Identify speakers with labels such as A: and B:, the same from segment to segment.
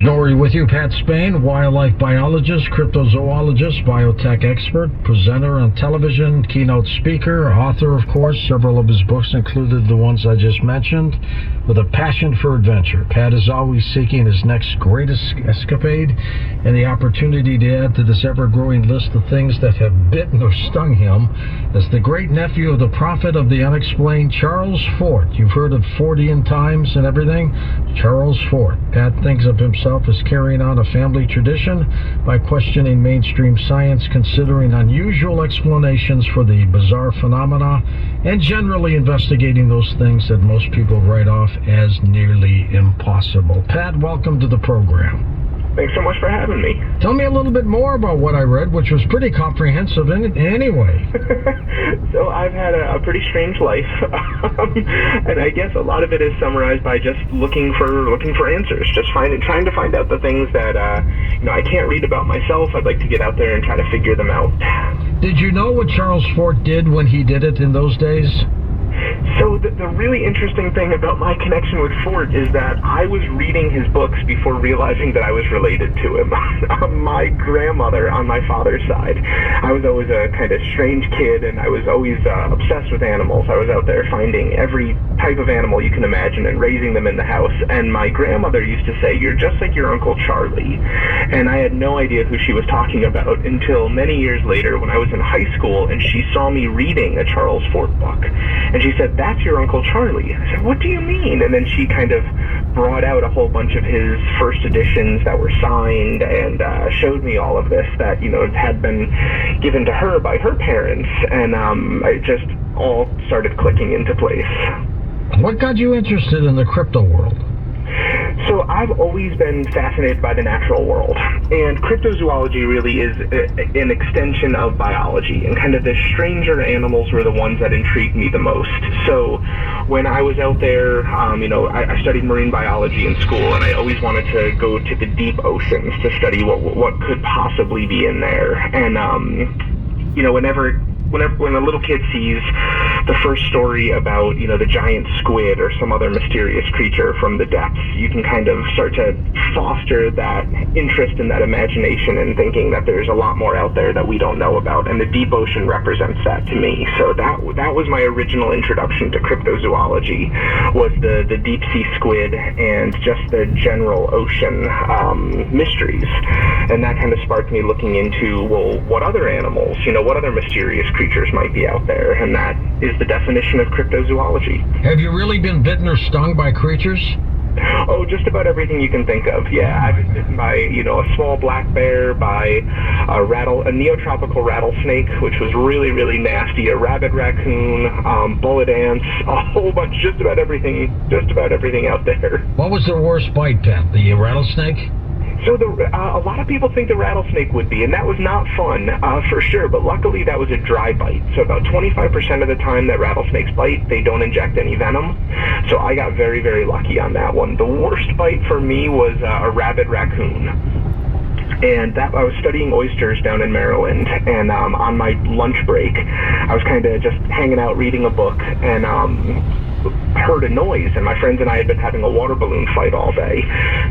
A: Glory with you, Pat Spain, wildlife biologist, cryptozoologist, biotech expert, presenter on television, keynote speaker, author, of course. Several of his books included the ones I just mentioned, with a passion for adventure. Pat is always seeking his next greatest escapade and the opportunity to add to this ever-growing list of things that have bitten or stung him as the great-nephew of the prophet of the unexplained, Charles Fort. You've heard of Fortean times and everything? Charles Fort. Pat thinks of himself as carrying on a family tradition by questioning mainstream science, considering unusual explanations for the bizarre phenomena, and generally investigating those things that most people write off as nearly impossible. Pat, welcome to the program.
B: Thanks so much for having me.
A: Tell me a little bit more about what I read, which was pretty comprehensive anyway.
B: So I've had a pretty strange life, and I guess a lot of it is summarized by just looking for answers, just trying to find out the things that I can't read about myself. I'd like to get out there and try to figure them out.
A: Did you know what Charles Fort did when he did it in those days?
B: So the really interesting thing about my connection with Fort is that I was reading his books before realizing that I was related to him. My grandmother on my father's side, I was always a kind of strange kid, and I was always obsessed with animals. I was out there finding every type of animal you can imagine and raising them in the house. And my grandmother used to say, "You're just like your Uncle Charlie." And I had no idea who she was talking about until many years later when I was in high school and she saw me reading a Charles Fort book. And she said, "That's your Uncle Charlie." I said, "What do you mean?" And then she kind of brought out a whole bunch of his first editions that were signed and showed me all of this that, had been given to her by her parents. And it just all started clicking into place.
A: What got you interested in the crypto world?
B: So I've always been fascinated by the natural world, and cryptozoology really is an extension of biology, and kind of the stranger animals were the ones that intrigued me the most. So when I was out there, I studied marine biology in school, and I always wanted to go to the deep oceans to study what could possibly be in there. And when a little kid sees the first story about, the giant squid or some other mysterious creature from the depths, you can kind of start to foster that interest and that imagination and thinking that there's a lot more out there that we don't know about. And the deep ocean represents that to me. So that was my original introduction to cryptozoology, was the deep sea squid and just the general ocean mysteries. And that kind of sparked me looking into, well, what other animals, what other mysterious creatures might be out there, and that is the definition of cryptozoology.
A: Have you really been bitten or stung by creatures?
B: Oh, just about everything you can think of. Yeah, I've been bitten by, a small black bear, by a neotropical rattlesnake, which was really, really nasty, a rabid raccoon, bullet ants, a whole bunch, just about everything out there.
A: What was the worst bite, Pat? The rattlesnake?
B: So a lot of people think the rattlesnake would be, and that was not fun, for sure, but luckily that was a dry bite. So about 25% of the time that rattlesnakes bite, they don't inject any venom. So I got very, very lucky on that one. The worst bite for me was a rabid raccoon. And I was studying oysters down in Maryland, and on my lunch break, I was kind of just hanging out reading a book, and heard a noise, and my friends and I had been having a water balloon fight all day.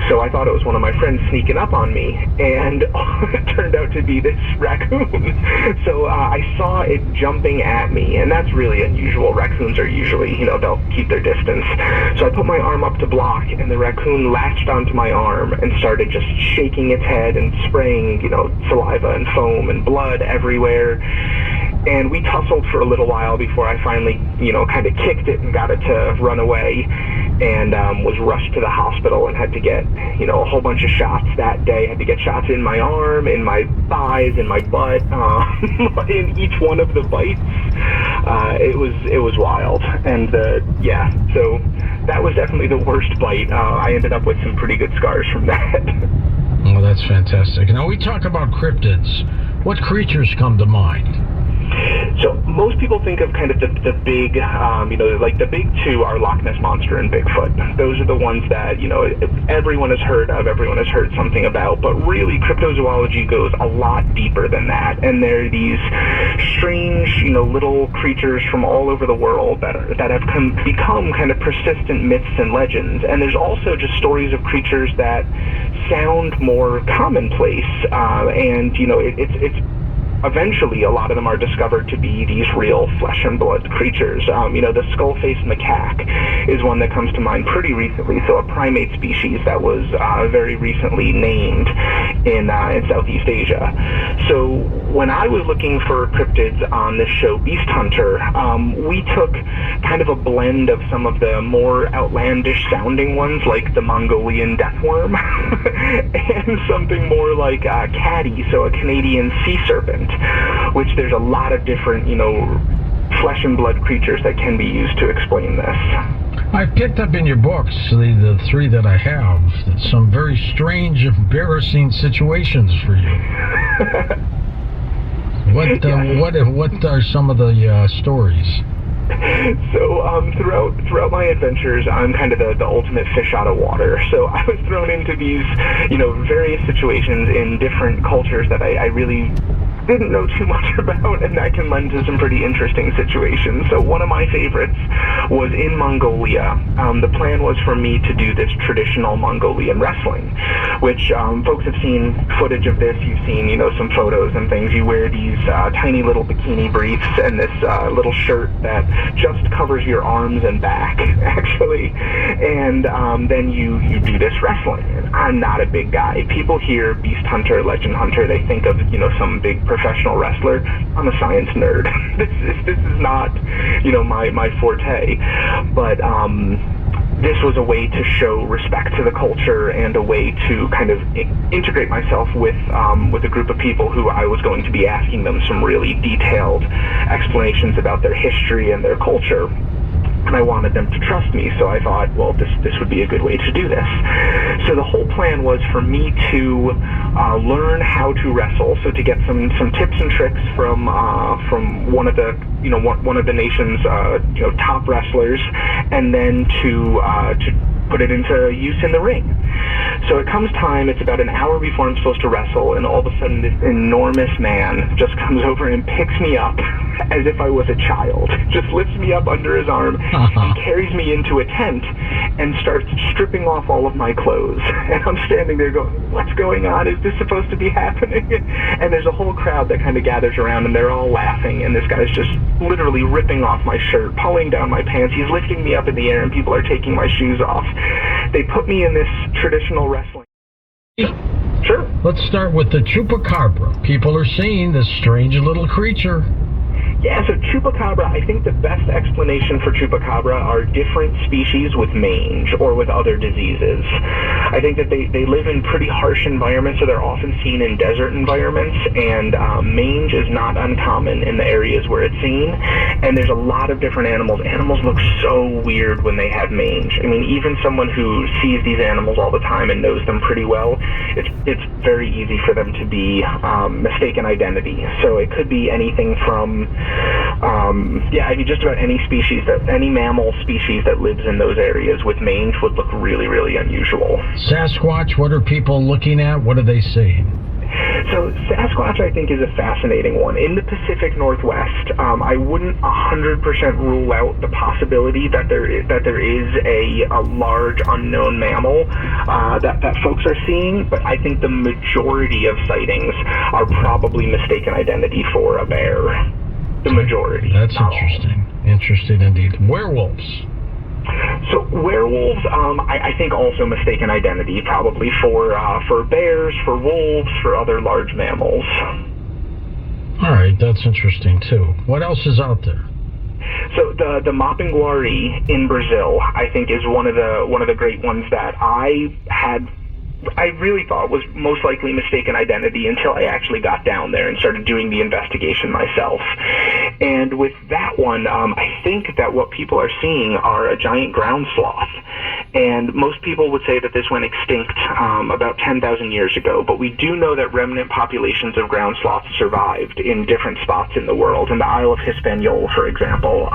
B: So I thought it was one of my friends sneaking up on me, and it turned out to be this raccoon. So I saw it jumping at me, and that's really unusual. Raccoons are usually, they'll keep their distance. So I put my arm up to block, and the raccoon latched onto my arm and started just shaking its head and spraying, saliva and foam and blood everywhere. And we tussled for a little while before I finally, kind of kicked it and got it to run away, and was rushed to the hospital and had to get, a whole bunch of shots that day. Had to get shots in my arm, in my thighs, in my butt, in each one of the bites. It was wild. And so that was definitely the worst bite. I ended up with some pretty good scars from that.
A: Oh, that's fantastic. Now, we talk about cryptids. What creatures come to mind?
B: So most people think of kind of the big, like the big two are Loch Ness Monster and Bigfoot. Those are the ones that, everyone has heard of, everyone has heard something about. But really, cryptozoology goes a lot deeper than that. And there are these strange, little creatures from all over the world that have become kind of persistent myths and legends. And there's also just stories of creatures that sound more commonplace, and it's eventually a lot of them are discovered to be these real flesh and blood creatures. The skull-faced macaque is one that comes to mind pretty recently. So a primate species that was very recently named in Southeast Asia. So when I was looking for cryptids on this show, Beast Hunter, we took kind of a blend of some of the more outlandish sounding ones, like the Mongolian deathworm, and something more like caddy, so a Canadian sea serpent, which there's a lot of different, flesh and blood creatures that can be used to explain this.
A: I picked up in your books, the three that I have, some very strange, embarrassing situations for you. What are some of the stories?
B: So throughout my adventures, I'm kind of the ultimate fish out of water. So I was thrown into these, various situations in different cultures that I really didn't know too much about, and that can lend to some pretty interesting situations. So one of my favorites was in Mongolia. The plan was for me to do this traditional Mongolian wrestling, which folks have seen footage of this. You've seen, some photos and things. You wear these tiny little bikini briefs and this little shirt that just covers your arms and back, actually, and then you do this wrestling. And I'm not a big guy. People hear Beast Hunter, Legend Hunter, they think of, some big professional wrestler. I'm a science nerd. This is not, my forte. But this was a way to show respect to the culture and a way to kind of integrate myself with a group of people who I was going to be asking them some really detailed explanations about their history and their culture. And I wanted them to trust me, so I thought, well, this would be a good way to do this. So the whole plan was for me to learn how to wrestle, so to get some tips and tricks from one of the one of the nation's top wrestlers, and then to put it into use in the ring. So it comes time, it's about an hour before I'm supposed to wrestle, and all of a sudden this enormous man just comes over and picks me up as if I was a child. Just lifts me up under his arm and carries me into a tent and starts stripping off all of my clothes. And I'm standing there going, what's going on? Is this supposed to be happening? And there's a whole crowd that kind of gathers around, and they're all laughing, and this guy's just literally ripping off my shirt, pulling down my pants. He's lifting me up in the air, and people are taking my shoes off. They put me in this traditional wrestling. Sure.
A: Let's start with the chupacabra. People are seeing this strange little creature.
B: Yeah, so chupacabra, I think the best explanation for chupacabra are different species with mange or with other diseases. I think that they live in pretty harsh environments, so they're often seen in desert environments, and mange is not uncommon in the areas where it's seen. And there's a lot of different animals. Animals look so weird when they have mange. I mean, even someone who sees these animals all the time and knows them pretty well, it's very easy for them to be mistaken identity. So it could be anything from just about any mammal species that lives in those areas with mange would look really, really unusual.
A: Sasquatch, what are people looking at? What are they seeing?
B: So Sasquatch, I think, is a fascinating one. In the Pacific Northwest, I wouldn't 100% rule out the possibility that there is a large unknown mammal that folks are seeing, but I think the majority of sightings are probably mistaken identity for a bear. The majority.
A: That's interesting. Interesting indeed. Werewolves.
B: So werewolves, I think also mistaken identity, probably for bears, for wolves, for other large mammals.
A: All right, that's interesting too. What else is out there?
B: So the mappinguari in Brazil, I think, is one of the great ones that I really thought was most likely mistaken identity until I actually got down there and started doing the investigation myself. And with that one, I think that what people are seeing are a giant ground sloth. And most people would say that this went extinct about 10,000 years ago, but we do know that remnant populations of ground sloths survived in different spots in the world. In the Isle of Hispaniola, for example,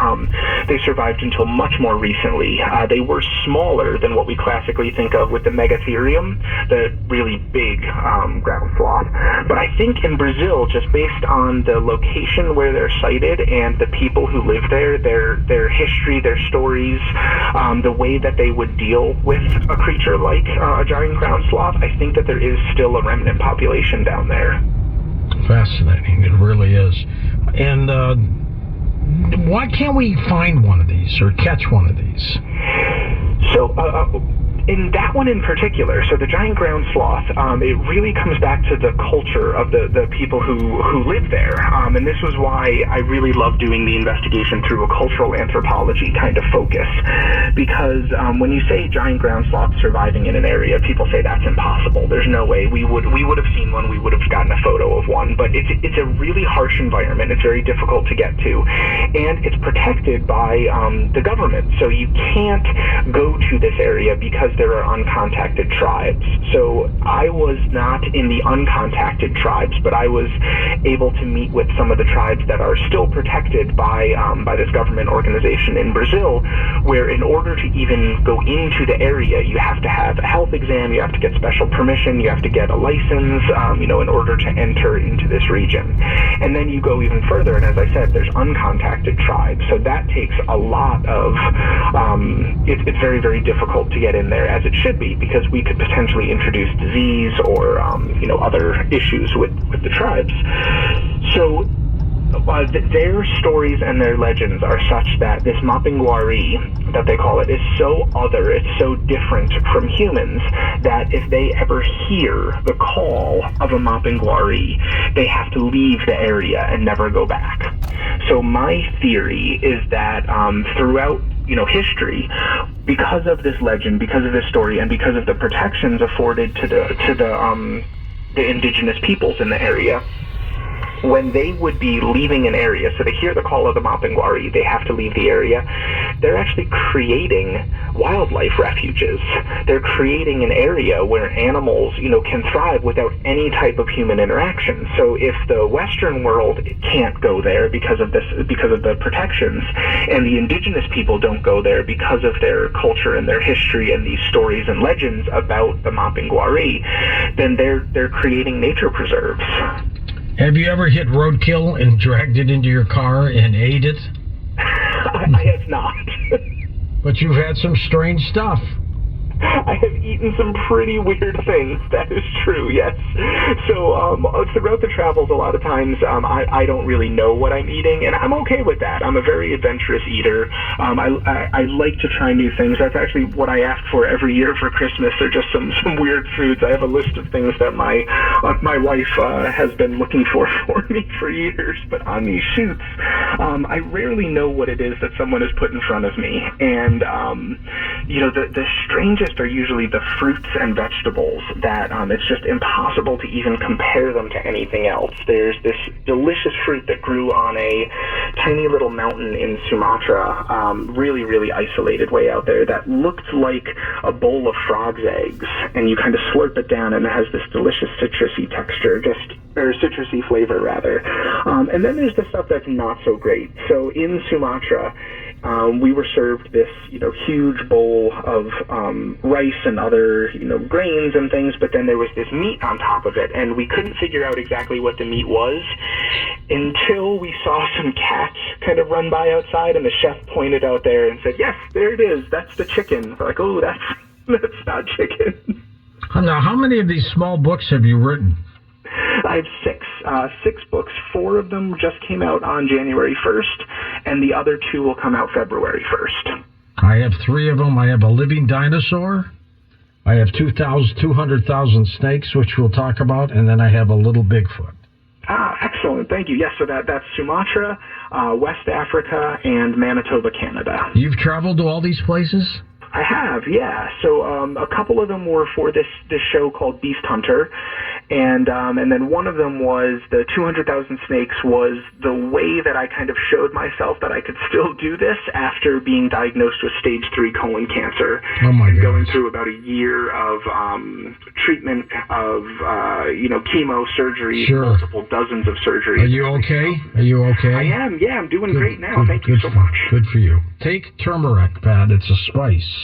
B: they survived until much more recently. They were smaller than what we classically think of with the megatherium, the really big ground sloth. But I think in Brazil, just based on the location where they're sighted and the people who live there, their history, their stories, the way that they would deal deal with a creature like a giant ground sloth, I think that there is still a remnant population down there.
A: Fascinating. It really is. And why can't we find one of these or catch one of these?
B: So, in that one in particular, so the giant ground sloth, it really comes back to the culture of the people who live there. And this was why I really love doing the investigation through a cultural anthropology kind of focus. Because when you say giant ground sloth surviving in an area, people say that's impossible. There's no way. We would have seen one. We would have gotten a photo of one. But it's a really harsh environment. It's very difficult to get to. And it's protected by the government. So you can't go to this area because there are uncontacted tribes. So I was not in the uncontacted tribes, but I was able to meet with some of the tribes that are still protected by this government organization in Brazil, where in order to even go into the area, you have to have a health exam, you have to get special permission, you have to get a license, in order to enter into this region. And then you go even further, and as I said, there's uncontacted tribes. So that takes a lot of, it's very, very difficult to get in there, as it should be, because we could potentially introduce disease or other issues with the tribes. So their stories and their legends are such that this mappinguari, that they call it, is so other, it's so different from humans, that if they ever hear the call of a mappinguari, they have to leave the area and never go back. So my theory is that throughout history, because of this legend, because of this story, and because of the protections afforded to the indigenous peoples in the area, when they would be leaving an area, so they hear the call of the mappinguari, they have to leave the area, they're actually creating wildlife refuges. They're creating an area where animals, can thrive without any type of human interaction. So if the Western world can't go there because of the protections, and the indigenous people don't go there because of their culture and their history and these stories and legends about the mappinguari, then they're creating nature preserves.
A: Have you ever hit roadkill and dragged it into your car and ate it?
B: I have not.
A: But you've had some strange stuff.
B: I have eaten some pretty weird things, that is true, yes. So throughout the travels, a lot of times I don't really know what I'm eating, and I'm okay with that. I'm a very adventurous eater. I like to try new things. That's actually what I ask for every year for Christmas. They're just some weird foods. I have a list of things that my wife has been looking for me for years, but on these shoots, I rarely know what it is that someone has put in front of me. And, the strangest are usually the fruits and vegetables that it's just impossible to even compare them to anything else. There's this delicious fruit that grew on a tiny little mountain in Sumatra, really, really isolated way out there, that looked like a bowl of frog's eggs, and you kind of slurp it down and it has this delicious citrusy texture, or citrusy flavor rather. And then there's the stuff that's not so great. So in Sumatra, we were served this, huge bowl of rice and other, grains and things, but then there was this meat on top of it, and we couldn't figure out exactly what the meat was until we saw some cats kind of run by outside, and the chef pointed out there and said, "Yes, there it is. That's the chicken." We're like, "Oh, that's not chicken."
A: Now, how many of these small books have you written?
B: I have six books. 4 of them just came out on January 1st, and the other 2 will come out February 1st.
A: I have 3 of them. I have a living dinosaur. I have 200,000 snakes, which we'll talk about, and then I have a little Bigfoot.
B: Excellent. Thank you. Yes, so that's Sumatra, West Africa, and Manitoba, Canada.
A: You've traveled to all these places?
B: I have, yeah. So a couple of them were for this show called Beast Hunter, and then one of them was the 200,000 Snakes was the way that I kind of showed myself that I could still do this after being diagnosed with stage 3 colon cancer.
A: Oh my God!
B: Going through about a year of treatment of chemo, surgery,
A: sure.
B: Multiple dozens of surgeries.
A: Are you okay? Are you okay?
B: I am. Yeah, I'm doing great now. Thank
A: you
B: so much.
A: Good for you. Take turmeric, Pat. It's a spice.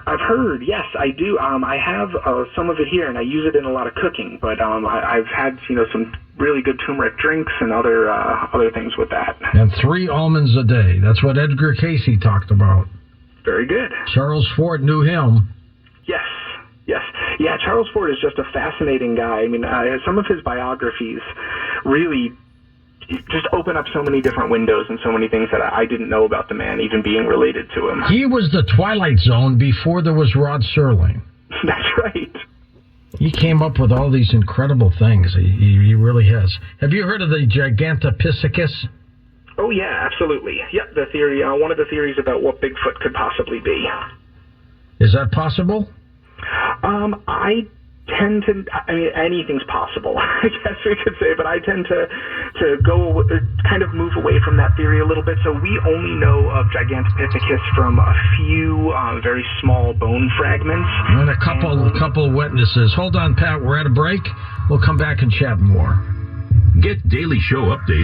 B: I've heard, yes, I do. I have some of it here, and I use it in a lot of cooking. But I've had some really good turmeric drinks and other things with that.
A: And 3 almonds a day. That's what Edgar Casey talked about.
B: Very good.
A: Charles Fort knew him.
B: Yeah, Charles Fort is just a fascinating guy. I mean, some of his biographies really just open up so many different windows and so many things that I didn't know about the man, even being related to him.
A: He was the Twilight Zone before there was Rod Serling.
B: That's right.
A: He came up with all these incredible things. He really has. Have you heard of the Gigantopithecus?
B: Oh, yeah, absolutely. Yep, the theory, one of the theories about what Bigfoot could possibly be.
A: Is that possible?
B: I tend to, I mean, anything's possible, I guess we could say, but I tend to go, kind of move away from that theory a little bit. So we only know of Gigantopithecus from a few very small bone fragments.
A: And a couple witnesses. Hold on, Pat, we're at a break. We'll come back and chat more.
C: Get daily show updates